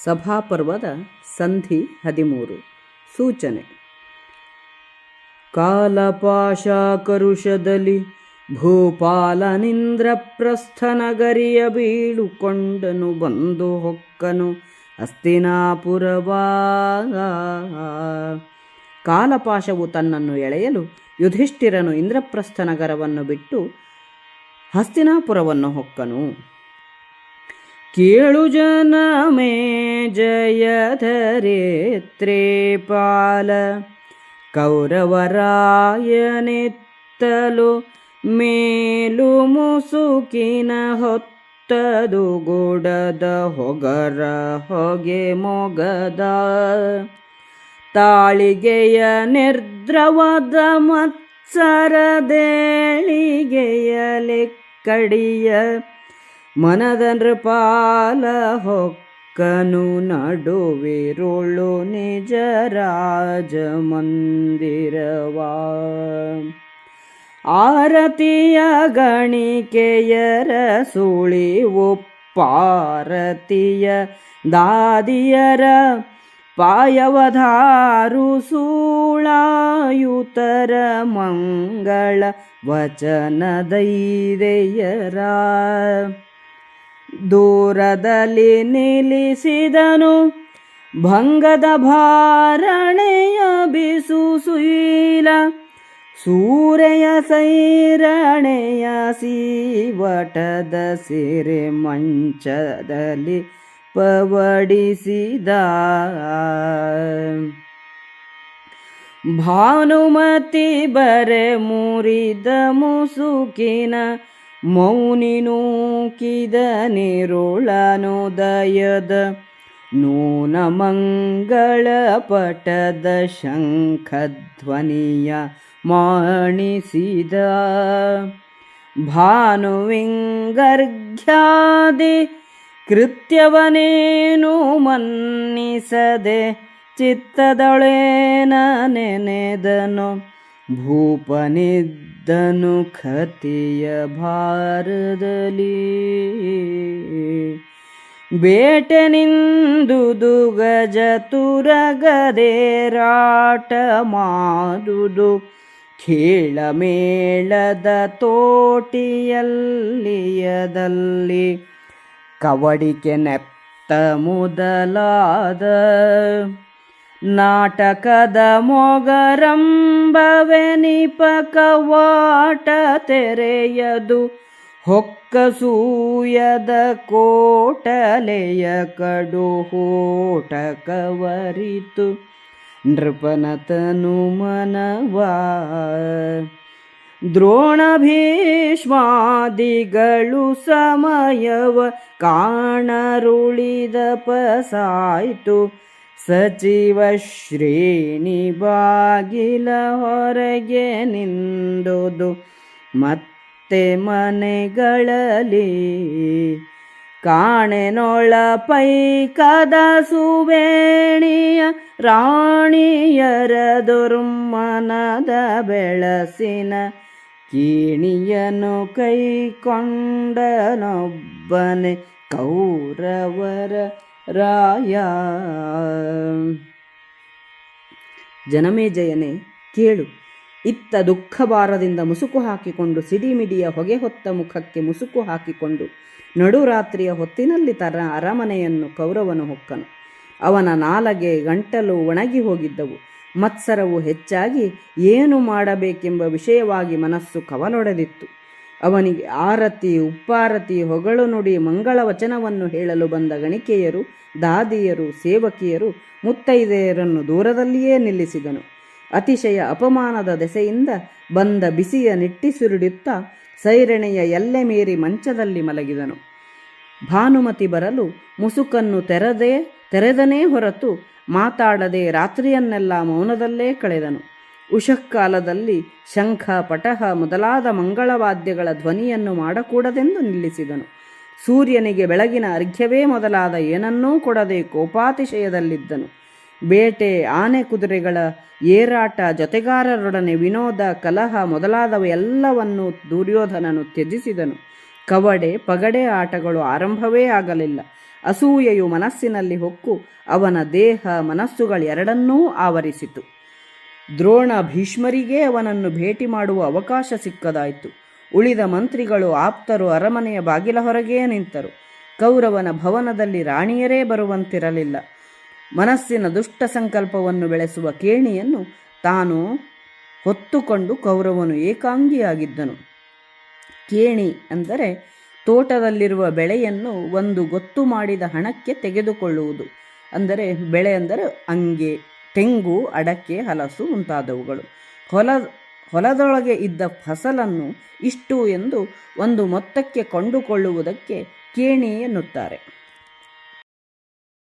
ಸಭಾಪರ್ವದ ಸಂಧಿ 13. ಸೂಚನೆ. ಕಾಲಪಾಶಾಕರುಷದಲ್ಲಿ ಭೂಪಾಲನಿಂದ್ರಪ್ರಸ್ಥನಗರಿಯ ಬೀಳುಕೊಂಡನು ಬಂದು ಹೊಕ್ಕನು ಹಸ್ತಿನಾಪುರವ. ಕಾಲಪಾಶವು ತನ್ನನ್ನು ಎಳೆಯಲು ಯುಧಿಷ್ಠಿರನು ಇಂದ್ರಪ್ರಸ್ಥ ನಗರವನ್ನು ಬಿಟ್ಟು ಹಸ್ತಿನಾಪುರವನ್ನು ಹೊಕ್ಕನು. ಕೇಳು ಜನಮೇ ಜಯಧರೇತ್ರೇ ಪಾಲ ಕೌರವರಾಯನೆತ್ತಲು ಮೇಲು ಮುಸುಕಿನ ಹೊತ್ತದು ಗುಡದ ಹೊಗರ ಹೊಗೆ ಮೊಗದ ತಾಳಿಗೆಯ ನಿರ್ದ್ರವದ ಮತ್ಸರದೇಳಿಗೆಯಲೆ ಕಡಿಯ ಮನದ ನೃಪಾಲ ಹೊಕ್ಕನು ನಡುವಿರುಳು ನಿಜ ರಾಜ ಮಂದಿರವಾ. ಆರತಿಯ ಗಣಿಕೆಯರ ಸುಳಿವು ಪಾರತಿಯ ದಾದಿಯರ ಪಾಯವಧಾರು ಸೂಳಾಯುತರ ಮಂಗಳ ವಚನದೈದೆಯರ ದೂರದಲ್ಲಿ ನಿಲ್ಲಿಸಿದನು ಭಂಗದ ಭಾರಣೆಯ ಬಿಸು ಸುಯಿಲ ಸೂರೆಯ ಸೈರಣೆಯ ಸೀವಟದ ಸಿರೆ ಮಂಚದಲ್ಲಿ ಪವಡಿಸಿದ ಭಾನುಮತಿ ಬರೆ ಮುರಿದ ಮುಸುಕಿನ ಮೌನಿ ನೂಕಿದ ನಿರುಳನುದಯದ ನೂನ ಮಂಗಳ ಪಟದ ಶಂಖಧ್ವನಿಯ ಮಾಣಿಸಿದ ಭಾನುವಿಂಗರ್ಘ್ಯಾದಿ ಕೃತ್ಯವನೇನು ಮನ್ನಿಸದೆ ಚಿತ್ತದೊಳೇನ ನೆನೆದನು ಭೂಪನಿದ್ದನು ಖತಿಯ ಭಾರದಲ್ಲಿ. ಬೇಟೆನಿಂದುದು ಗಜ ತುರಗದೇರಾಟ ಮಾಡುದು ಖೇಳಮೇಳದ ತೋಟಿಯಲ್ಲಿಯದಲ್ಲಿ ಕವಡಿಕೆ ನೆತ್ತ ಮೊದಲಾದ ನಾಟಕದ ಮೊಗರಂಬವೆನಿಪ ಕವಾಟ ತೆರೆಯದು ಹೊಕ್ಕ ಸೂಯದ ಕೋಟಲೆಯ ಕಡು ಹೋಟ ಕವರಿತು ನೃಪನತನು ಮನವಾ. ದ್ರೋಣ ಭೀಷ್ಮಾದಿಗಳು ಸಮಯವ ಕಾಣರುಳಿದ ಪಸಾಯ್ತು ಸಚಿವ ಶ್ರೇಣಿ ಬಾಗಿಲ ಹೊರಗೆ ನಿಂದುದು ಮತ್ತೆ ಮನೆಗಳಲ್ಲಿ ಕಾಣೆನೊಳ ಪೈಕದ ಸುವೇಣಿಯ ರಾಣಿಯರ ದುರ್ಮನದ ಬೆಳಸಿನ ಕೀಣಿಯನು ಕೈಕೊಂಡನೊಬ್ಬನೆ ಕೌರವರ ರಾಯ. ಜನಮೇಜಯನೇ ಕೇಳು. ಇತ್ತ ದುಃಖಭಾರದಿಂದ ಮುಸುಕು ಹಾಕಿಕೊಂಡು ಸಿಡಿಮಿಡಿಯ ಹೊಗೆ ಹೊತ್ತ ಮುಖಕ್ಕೆ ಮುಸುಕು ಹಾಕಿಕೊಂಡು ನಡುರಾತ್ರಿಯ ಹೊತ್ತಿನಲ್ಲಿ ಅರಮನೆಯನ್ನು ಕೌರವನು ಹೊಕ್ಕನು. ಅವನ ನಾಲಗೆ ಗಂಟಲು ಒಣಗಿ ಹೋಗಿದ್ದವು. ಮತ್ಸರವು ಹೆಚ್ಚಾಗಿ ಏನು ಮಾಡಬೇಕೆಂಬ ವಿಷಯವಾಗಿ ಮನಸ್ಸು ಕವಲೊಡೆದಿತ್ತು. ಅವನಿಗೆ ಆರತಿ ಉಪ್ಪಾರತಿ ಹೊಗಳು ನುಡಿ ಮಂಗಳ ವಚನವನ್ನು ಹೇಳಲು ಬಂದ ಗಣಿಕೆಯರು ದಾದಿಯರು ಸೇವಕಿಯರು ಮುತ್ತೈದೆಯರನ್ನು ದೂರದಲ್ಲಿಯೇ ನಿಲ್ಲಿಸಿದನು. ಅತಿಶಯ ಅಪಮಾನದ ದೆಸೆಯಿಂದ ಬಂದ ಬಿಸಿಯ ನಿಟ್ಟಿಸುರುಡುತ್ತಾ ಸೈರಣೆಯ ಎಲ್ಲೆ ಮೀರಿ ಮಂಚದಲ್ಲಿ ಮಲಗಿದನು. ಭಾನುಮತಿ ಬರಲು ಮುಸುಕನ್ನು ತೆರೆದನೇ ಹೊರತು ಮಾತಾಡದೆ ರಾತ್ರಿಯನ್ನೆಲ್ಲ ಮೌನದಲ್ಲೇ ಕಳೆದನು. ಉಷಃಕಾಲದಲ್ಲಿ ಶಂಖ ಪಟಹ ಮೊದಲಾದ ಮಂಗಳವಾದ್ಯಗಳ ಧ್ವನಿಯನ್ನು ಮಾಡಕೂಡದೆಂದು ನಿಲ್ಲಿಸಿದನು. ಸೂರ್ಯನಿಗೆ ಬೆಳಗಿನ ಅರ್ಘ್ಯವೇ ಮೊದಲಾದ ಏನನ್ನೂ ಕೊಡದೆ ಕೋಪಾತಿಶಯದಲ್ಲಿದ್ದನು. ಬೇಟೆ ಆನೆ ಕುದುರೆಗಳ ಏರಾಟ ಜೊತೆಗಾರರೊಡನೆ ವಿನೋದ ಕಲಹ ಮೊದಲಾದವ ಎಲ್ಲವನ್ನೂ ದುರ್ಯೋಧನನು ತ್ಯಜಿಸಿದನು. ಕವಡೆ ಪಗಡೆ ಆಟಗಳು ಆರಂಭವೇ ಆಗಲಿಲ್ಲ. ಅಸೂಯೆಯು ಮನಸ್ಸಿನಲ್ಲಿ ಹೊಕ್ಕು ಅವನ ದೇಹ ಮನಸ್ಸುಗಳೆರಡನ್ನೂ ಆವರಿಸಿತು. ದ್ರೋಣ ಭೀಷ್ಮರಿಗೇ ಅವನನ್ನು ಭೇಟಿ ಮಾಡುವ ಅವಕಾಶ ಸಿಕ್ಕದಾಯಿತು. ಉಳಿದ ಮಂತ್ರಿಗಳು ಆಪ್ತರು ಅರಮನೆಯ ಬಾಗಿಲ ಹೊರಗೇ ನಿಂತರು. ಕೌರವನ ಭವನದಲ್ಲಿ ರಾಣಿಯರೇ ಬರುವಂತಿರಲಿಲ್ಲ. ಮನಸ್ಸಿನ ದುಷ್ಟ ಸಂಕಲ್ಪವನ್ನು ಬೆಳೆಸುವ ಕೇಣಿಯನ್ನು ತಾನು ಹೊತ್ತುಕೊಂಡು ಕೌರವನು ಏಕಾಂಗಿಯಾಗಿದ್ದನು. ಕೇಣಿ ಅಂದರೆ ತೋಟದಲ್ಲಿರುವ ಬೆಳೆಯನ್ನು ಒಂದು ಗೊತ್ತು ಮಾಡಿದ ಹಣಕ್ಕೆ ತೆಗೆದುಕೊಳ್ಳುವುದು. ಅಂದರೆ ಬೆಳೆ ಅಂದರೆ ಅಂಗೆ, ತೆಂಗು, ಅಡಕೆ, ಹಲಸು ಮುಂತಾದವುಗಳು. ಹೊಲದೊಳಗೆ ಇದ್ದ ಫಸಲನ್ನು ಇಷ್ಟು ಎಂದು ಒಂದು ಮೊತ್ತಕ್ಕೆ ಕೊಂಡುಕೊಳ್ಳುವುದಕ್ಕೆ ಕೇಣಿ ಎನ್ನುತ್ತಾರೆ.